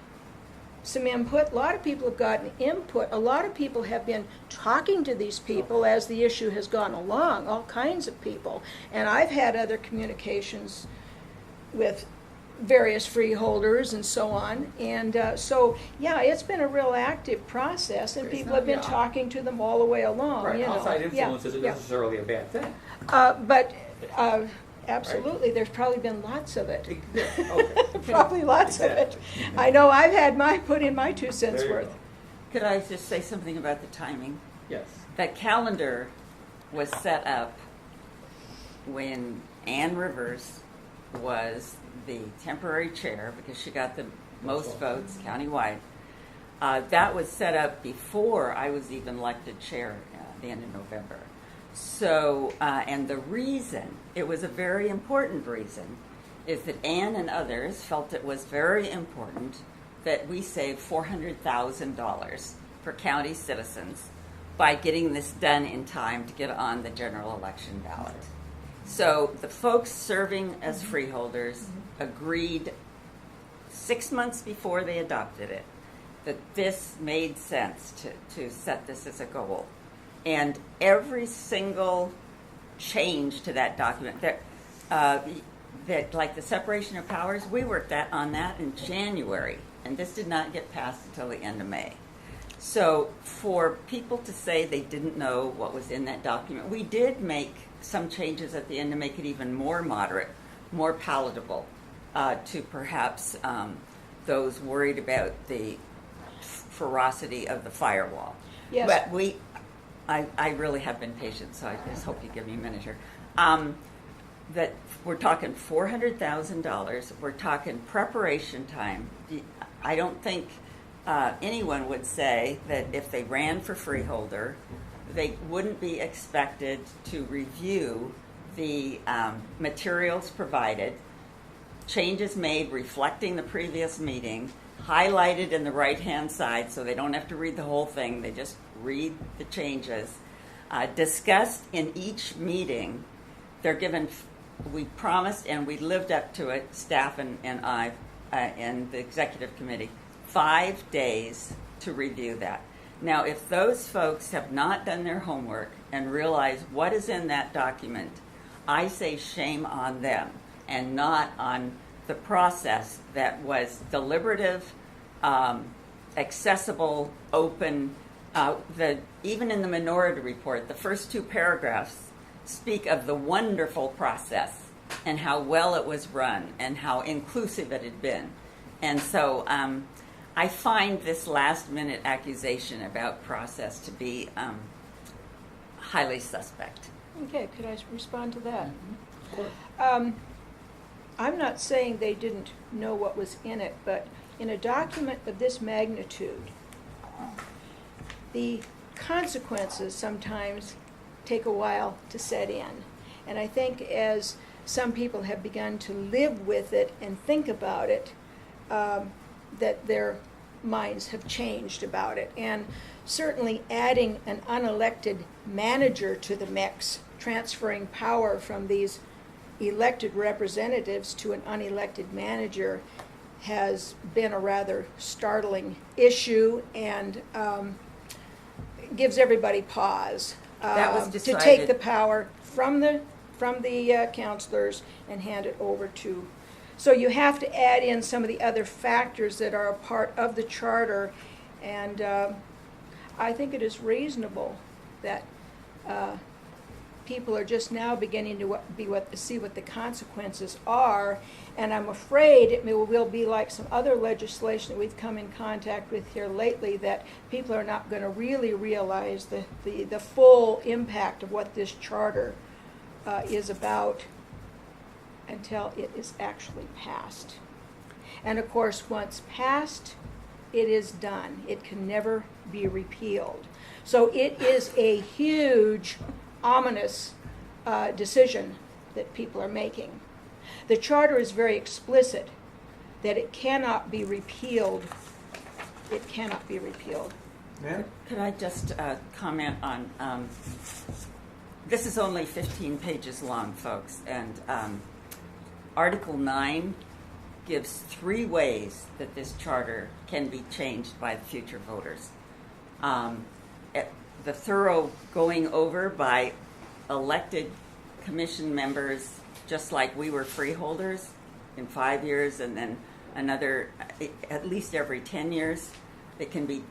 some input. A lot of people have gotten input. A lot of people have been talking to these people as the issue has gone along, all kinds of people. And I've had other communications with various freeholders and so on. And so, yeah, it's been a real active process, and Okay, people have been yeah. talking to them all the way along. Right, You know. outside Yeah, influence isn't yeah. necessarily a bad thing. But absolutely, there's probably been lots of it. Okay. Probably lots of it. I know I've had put in my 2 cents There you worth. go. Could I just say something about the timing? Yes. That calendar was set up when Ann Rivers was the temporary chair because she got the most votes countywide. That was set up before I was even elected chair at the end of November. So, and the reason, it was a very important reason, is that Ann and others felt it was very important that we save $400,000 for county citizens by getting this done in time to get on the general election ballot. So the folks serving as freeholders agreed 6 months before they adopted it that this made sense to set this as a goal. And every single change to that document, that like the separation of powers, we worked on that in January, and this did not get passed until the end of May. So for people to say they didn't know what was in that document, we did make some changes at the end to make it even more moderate, more palatable to perhaps those worried about the ferocity of the firewall. Yes. But I really have been patient, so I just hope you give me a minute here. That we're talking $400,000. We're talking preparation time. I don't think anyone would say that if they ran for freeholder, they wouldn't be expected to review the materials provided, changes made reflecting the previous meeting, highlighted in the right-hand side so they don't have to read the whole thing, they just read the changes, discussed in each meeting. They're given, we promised and we lived up to it, staff and I, and the executive committee, 5 days to review that. Now, if those folks have not done their homework and realize what is in that document, I say shame on them and not on the process that was deliberative, accessible, open. Even in the minority report, the first 2 paragraphs speak of the wonderful process and how well it was run and how inclusive it had been. And so I find this last-minute accusation about process to be highly suspect. Okay, could I respond to that? Of course. I'm not saying they didn't know what was in it, but in a document of this magnitude, the consequences sometimes take a while to set in. And I think as some people have begun to live with it and think about it, that their minds have changed about it. And certainly adding an unelected manager to the mix, transferring power from these elected representatives to an unelected manager has been a rather startling issue and gives everybody pause. That was To decided. take the power from the counselors and hand it over to. So you have to add in some of the other factors that are a part of the charter, and I think it is reasonable that people are just now beginning to see what the consequences are, and I'm afraid it will be like some other legislation that we've come in contact with here lately, that people are not going to really realize the full impact of what this charter is about until it is actually passed. And of course, once passed, it is done. It can never be repealed. So it is a huge, ominous decision that people are making. The charter is very explicit that it cannot be repealed. It cannot be repealed. Nan? Could I just comment on, this is only 15 pages long, folks, and Article 9 gives 3 ways that this charter can be changed by future voters. The thorough going over by elected commission members, just like we were freeholders in 5 years, and then another at least every 10 years. It can be,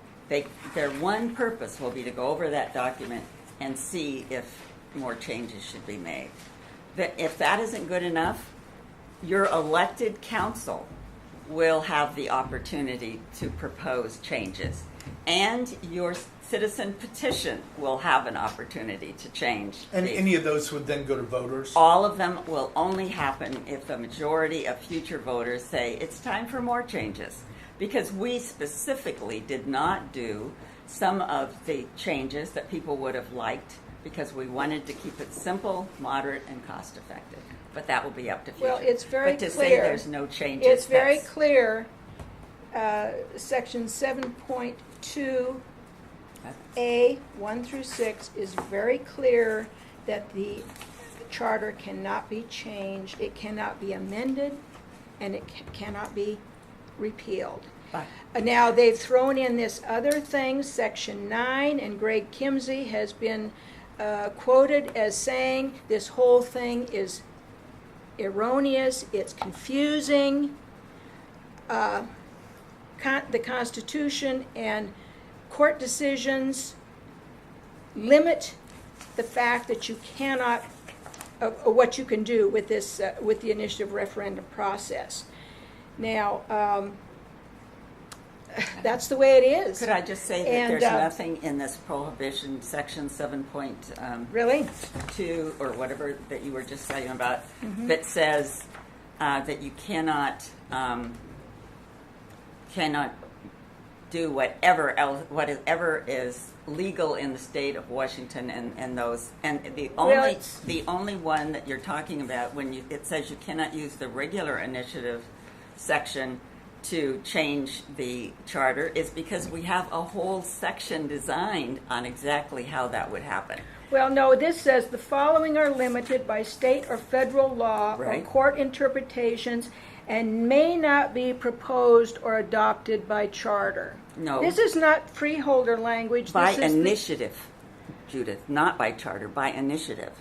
their one purpose will be to go over that document and see if more changes should be made. If that isn't good enough, your elected council will have the opportunity to propose changes, and your citizen petition will have an opportunity to change. And any of those would then go to voters? All of them will only happen if the majority of future voters say it's time for more changes, because we specifically did not do some of the changes that people would have liked, because we wanted to keep it simple, moderate, and cost effective. But that will be up to future. Well, it's very But to clear. say there's no changes, It's very that's- clear, section 7.2A, 1 through 6, is very clear that the charter cannot be changed, it cannot be amended, and it cannot be repealed. Right. Now, they've thrown in this other thing, section 9, and Greg Kimsey has been quoted as saying this whole thing is erroneous, it's confusing. The Constitution and court decisions limit the fact that you cannot, what you can do with this, with the initiative referendum process. Now, that's the way it is. Could I just say that And, there's nothing in this prohibition, section 7.2 Really? or whatever that you were just saying about, Mm-hmm. that says that you cannot do whatever is legal in the state of Washington, and those, and the only one that you're talking about when it says you cannot use the regular initiative section to change the charter is because we have a whole section designed on exactly how that would happen. Well, no, this says the following are limited by state or federal law Right. or court interpretations and may not be proposed or adopted by charter. No. This is not freeholder language. By This is initiative, Judith, not by charter, by initiative.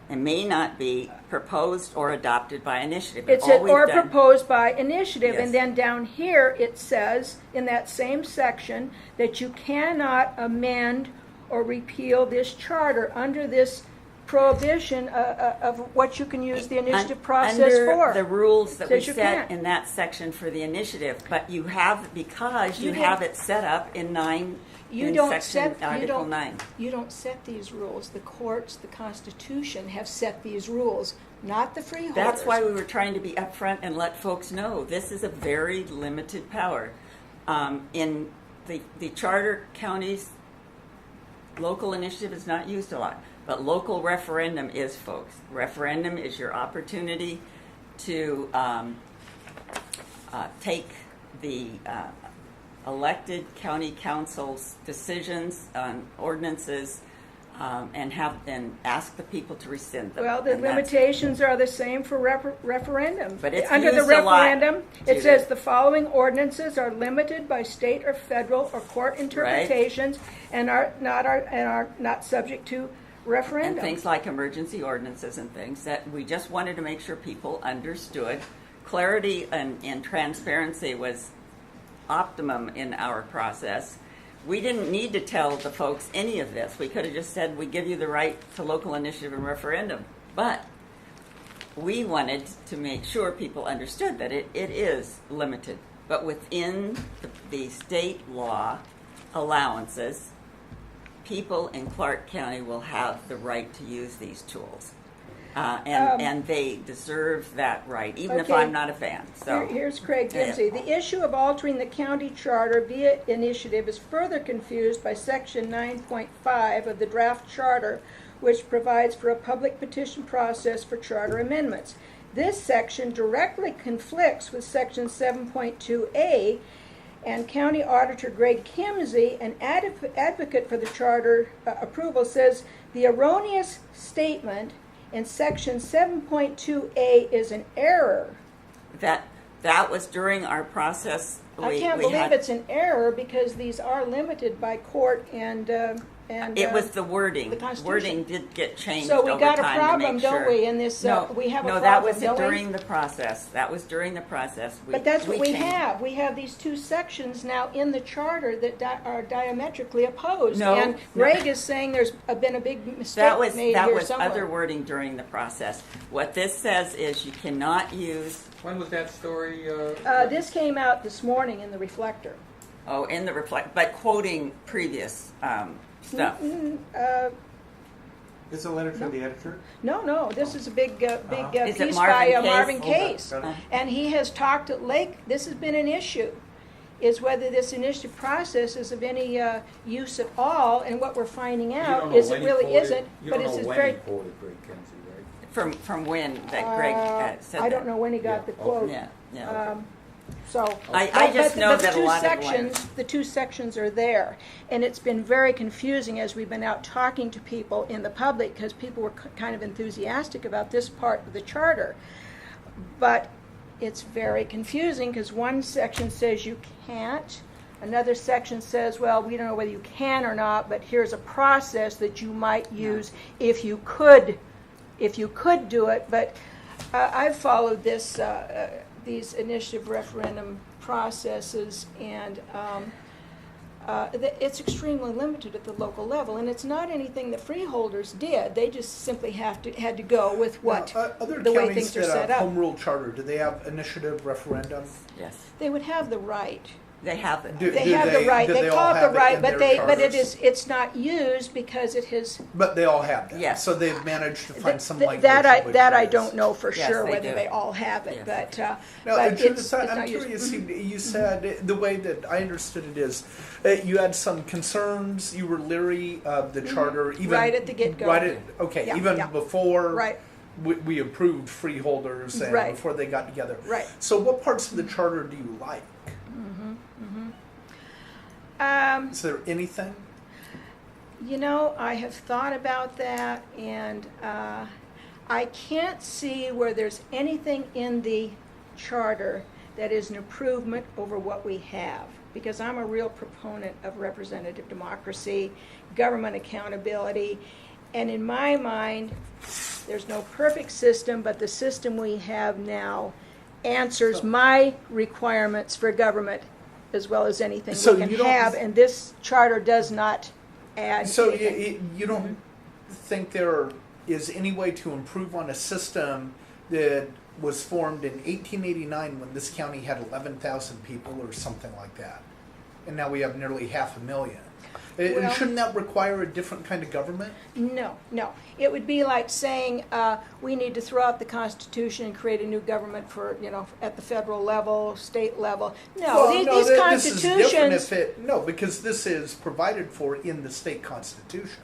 It may not be proposed or adopted by initiative. It All said, we've or done- proposed by initiative, Yes. and then down here it says, in that same section, that you cannot amend or repeal this charter under this prohibition of what you can use the initiative process under for. the rules that we Says you set can't. in that section for the initiative, but you have, because You you didn't- have it set up in 9, You in don't section set, Article 9. you don't set these rules. The courts, the Constitution have set these rules, not the freeholders. That's why we were trying to be upfront and let folks know this is a very limited power. In the charter counties, local initiative is not used a lot, but local referendum is, folks. Referendum is your opportunity to take the elected county council's decisions on ordinances and ask the people to rescind them. Well, the And that's- limitations are the same for referendum. But it's Under the used a lot, referendum, it Judith. says the following ordinances are limited by state or federal or court interpretations and are not subject to referendum. And things like emergency ordinances and things that we just wanted to make sure people understood. Clarity and transparency was optimum in our process. We didn't need to tell the folks any of this. We could have just said we give you the right to local initiative and referendum. But we wanted to make sure people understood that it is limited. But within the state law allowances, people in Clark County will have the right to use these tools. And they deserve that right, even if Okay. I'm not a fan. So Here's Craig Yeah. Dempsey. The issue of altering the county charter via initiative is further confused by Section 9.5 of the draft charter, which provides for a public petition process for charter amendments. This section directly conflicts with Section 7.2A, and County Auditor Greg Kimsey, an advocate for the charter approval, says the erroneous statement in Section 7.2A is an error. that was during our process. I can't believe it's an error because these are limited by court and It was the wording. the Constitution. Wording did get changed so we over got a time to problem, make don't sure. we? In this, No, we have a no, problem, that was don't we? during the process. That was during the process. But that's what we changed. have. We have these two sections now in the charter that are diametrically opposed. No, and no. Greg is saying there's been a big mistake That was made here somewhere. other wording during the process. What this says is you cannot use When was that story? This came out this morning in the Reflector. in the reflect, but quoting previous stuff. It's a letter to the editor? No, this is a big Is it piece Marvin by Case? Marvin Okay, Case. got it. And he has talked at length, this has been an issue, is whether this initiative process is of any use at all, and what we're finding You don't out know is when it he really quoted- isn't, You but don't it's know when very... he quoted Greg Kimsey, right? From when that Greg said I don't that. know when he got Yeah, the quote. Yeah, yeah. So, I just know the that a two lot of sections, the two sections are there, and it's been very confusing as we've been out talking to people in the public because people were kind of enthusiastic about this part of the charter, but it's very confusing because one section says you can't, another section says, well, we don't know whether you can or not, but here's a process that you might use if you could do it, but I've followed this. These initiative referendum processes, and it's extremely limited at the local level, and it's not anything that freeholders did. They just simply had to go with what Other the way counties things are that set have up. home rule charter, do they have initiative referendum? Yes, They would have the right. they have it. Do- They do have the right. do They all call it have the right, in but their it's charters? not used because it has. But they all have that. Yes. So they've managed to find some language. That in which I it is. don't know for Yes, sure they whether do. they all have it, Yes. but Now, but Judith, it's I'm not used. curious. You said the way that I understood it is you had some concerns. You were leery of the charter, even Right at the get-go. Okay, Yeah, even yeah. before Right. we approved freeholders and Right. before they got together. Right. So, what parts of the charter do you like? Is there anything? You know, I have thought about that, and I can't see where there's anything in the charter that is an improvement over what we have, because I'm a real proponent of representative democracy, government accountability, and in my mind, there's no perfect system, but the system we have now answers my requirements for government as well as anything So we you can don't- have, and this charter does not add So anything. you don't think there is any way to improve on a system that was formed in 1889 when this county had 11,000 people or something like that, and now we have nearly 500,000? Well- Shouldn't that require a different kind of government? No. It would be like saying we need to throw out the Constitution and create a new government for, at the federal level, state level. No, Well, these this is different constitutions. because this is provided for in the state constitution.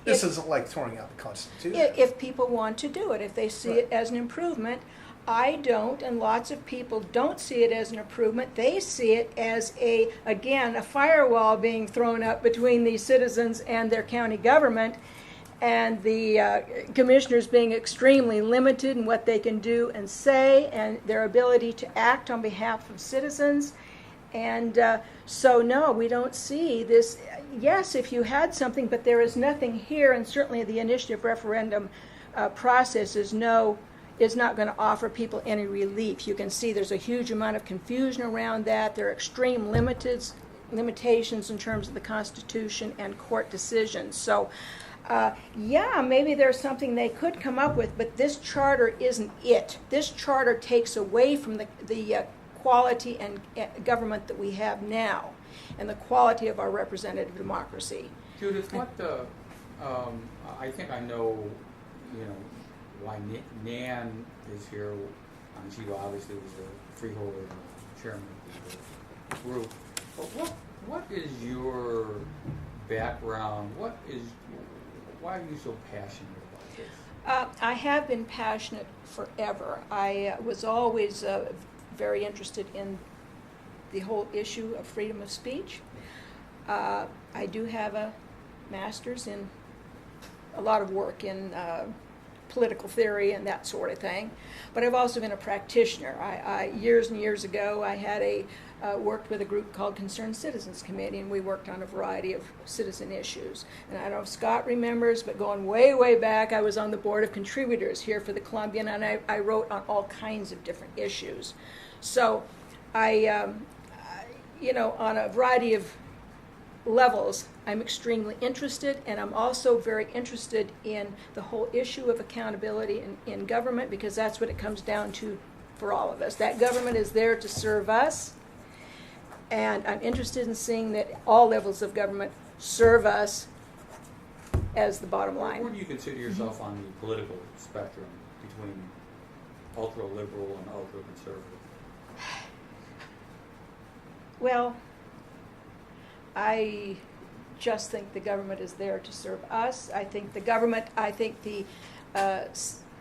This isn't like throwing out the Constitution. If people want to do it, if they see it as an improvement. I don't, and lots of people don't see it as an improvement. They see it as a firewall being thrown up between these citizens and their county government. and the commissioners being extremely limited in what they can do and say, and their ability to act on behalf of citizens. And so, no, we don't see this. Yes, if you had something, but there is nothing here, and certainly the initiative referendum process is not going to offer people any relief. You can see there's a huge amount of confusion around that. There are extreme limitations in terms of the Constitution and court decisions. So, yeah, maybe there's something they could come up with, but this charter isn't it. This charter takes away from the quality and government that we have now and the quality of our representative democracy. Judith, what I think I know, why Nan is here. She obviously was the freeholder chairman of the group. But what is your background? Why are you so passionate about this? I have been passionate forever. I was always very interested in the whole issue of freedom of speech. I do have a master's in a lot of work in political theory and that sort of thing, but I've also been a practitioner. Years and years ago, I had worked with a group called Concerned Citizens Committee, and we worked on a variety of citizen issues. And I don't know if Scott remembers, but going way, way back, I was on the board of contributors here for the Columbian, and I wrote on all kinds of different issues. So on a variety of levels, I'm extremely interested, and I'm also very interested in the whole issue of accountability in government, because that's what it comes down to for all of us. That government is there to serve us, and I'm interested in seeing that all levels of government serve us as the bottom line. Where do you consider yourself on the political spectrum between ultra-liberal and ultra-conservative? Well, I just think the government is there to serve us. I think the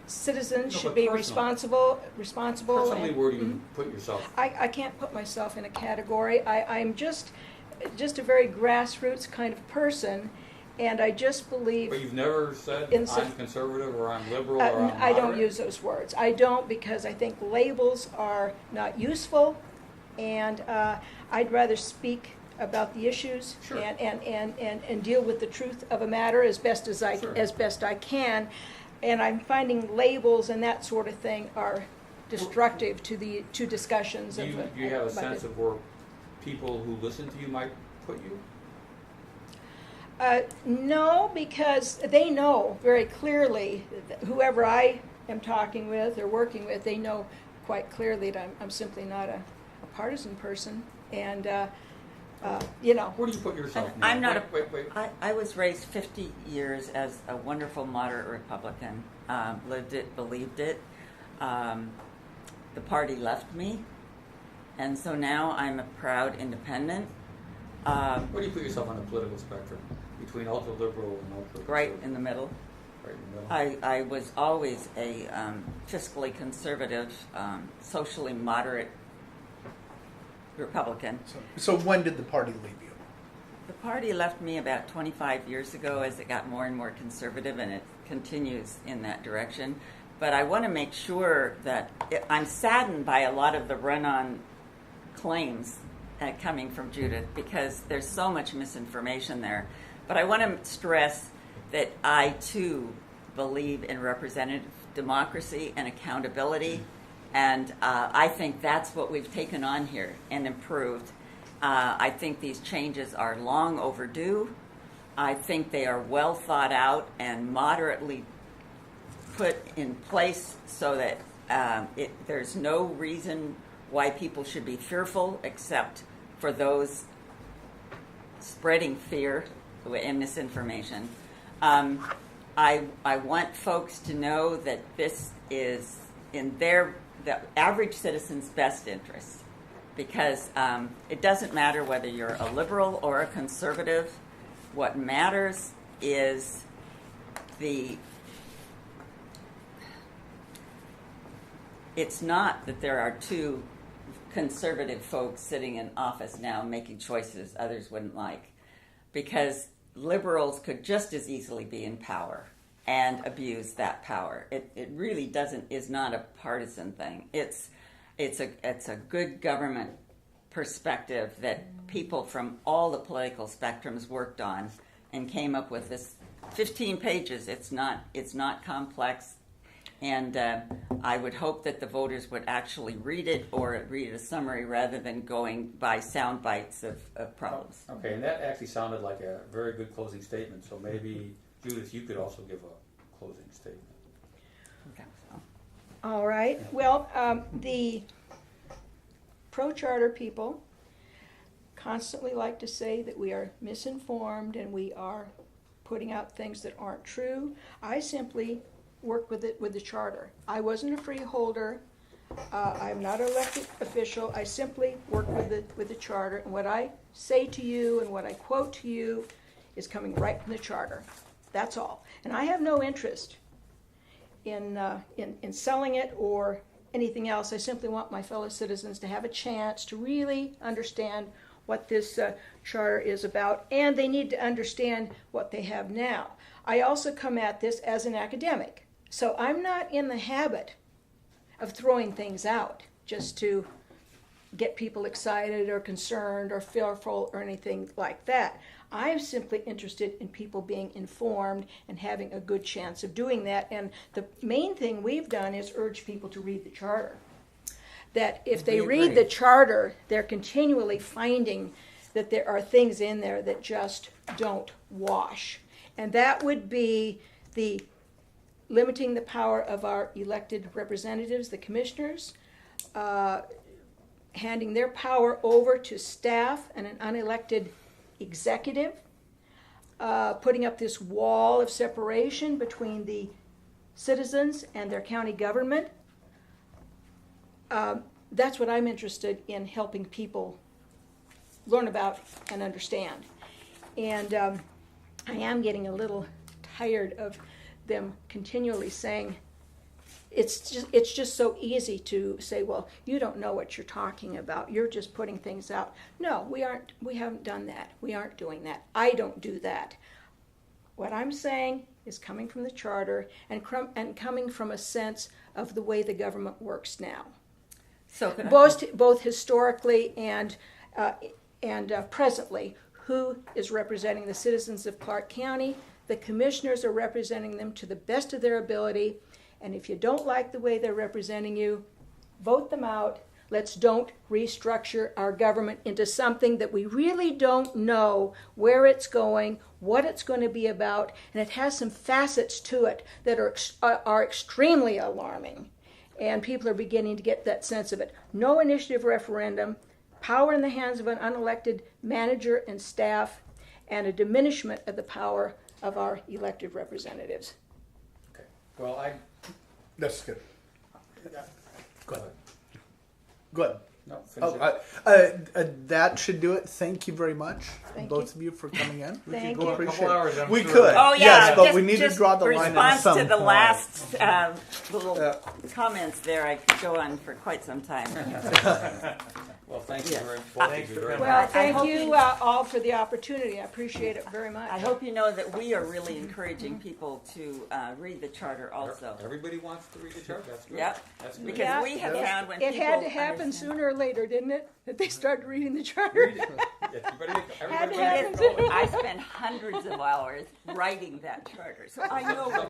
citizens should be responsible. Personally, where do you put yourself? I can't put myself in a category. I'm just a very grassroots kind of person, and I just believe. But you've never said I'm conservative or I'm liberal or I'm moderate? I don't use those words. I don't, because I think labels are not useful, and I'd rather speak about the issues. Sure. and deal with the truth of a matter as best I can. And I'm finding labels and that sort of thing are destructive to the discussions. Do you have a sense of where people who listen to you might put you? No, because they know very clearly, whoever I am talking with or working with, they know quite clearly that I'm simply not a partisan person. And Where do you put yourself now? I'm not wait. I was raised 50 years as a wonderful moderate Republican. Lived it, believed it. The party left me, and so now I'm a proud independent. Where do you put yourself on the political spectrum between ultra-liberal and ultra-conservative? Right in the middle. Right in the middle. I was always a fiscally conservative, socially moderate Republican. So when did the party leave you? The party left me about 25 years ago as it got more and more conservative, and it continues in that direction. But I want to make sure that I'm saddened by a lot of the run-on claims coming from Judith, because there's so much misinformation there. But I want to stress that I, too, believe in representative democracy and accountability. And I think that's what we've taken on here and improved. I think these changes are long overdue. I think they are well thought out and moderately put in place so that there's no reason why people should be fearful, except for those spreading fear and misinformation. I want folks to know that this is in the average citizen's best interest, because it doesn't matter whether you're a liberal or a conservative. What matters is it's not that there are two conservative folks sitting in office now making choices others wouldn't like, because liberals could just as easily be in power and abuse that power. It really is not a partisan thing. It's a good government perspective that people from all the political spectrums worked on and came up with this 15 pages. It's not complex, and I would hope that the voters would actually read it or read a summary rather than going by sound bites of problems. Okay, and that actually sounded like a very good closing statement, so maybe, Judith, you could also give a closing statement. Okay, so. All right. Well, the pro-charter people constantly like to say that we are misinformed and we are putting out things that aren't true. I simply work with the charter. I wasn't a freeholder. I'm not an elected official. I simply work with the charter, and what I say to you and what I quote to you is coming right from the charter. That's all. And I have no interest in selling it or anything else. I simply want my fellow citizens to have a chance to really understand what this charter is about, and they need to understand what they have now. I also come at this as an academic, so I'm not in the habit of throwing things out just to get people excited or concerned or fearful or anything like that. I'm simply interested in people being informed and having a good chance of doing that, and the main thing we've done is urge people to read the charter. That if they read the charter, they're continually finding that there are things in there that just don't wash. And that would be the limiting the power of our elected representatives, the commissioners, handing their power over to staff and an unelected executive, putting up this wall of separation between the citizens and their county government. That's what I'm interested in helping people learn about and understand. And I am getting a little tired of them continually saying, it's just so easy to say, well, you don't know what you're talking about. You're just putting things out. No, we aren't. We haven't done that. We aren't doing that. I don't do that. What I'm saying is coming from the charter and coming from a sense of the way the government works now. So Both historically and presently, who is representing the citizens of Clark County? The commissioners are representing them to the best of their ability, and if you don't like the way they're representing you, vote them out. Let's don't restructure our government into something that we really don't know where it's going, what it's going to be about, and it has some facets to it that are extremely alarming. And people are beginning to get that sense of it. No initiative referendum, power in the hands of an unelected manager and staff, and a diminishment of the power of our elected representatives. Okay. Well, That's good. go ahead. Good. No, finish it. That should do it. Thank you very much, Thank both of you, for coming in. Thank Go you. a couple hours, I'm We sure. could. Oh yeah, Yes, but just, we need to just draw the line at response some to the point. last little comments there. I could go on for quite some time. Well, thank you Yeah. very both Thanks of you for very coming. Well, much. thank hope you you- all for the opportunity. I appreciate it very much. I hope you know that we are really encouraging people to read the charter also. Everybody wants to read the chart. That's good. Yep. That's good. Because Yeah. we have found when It people had to happen understand- sooner or later, didn't it? That they started reading the charter. Read it. Everybody Had to get happen going. I spent hundreds of hours writing that charter, so I know what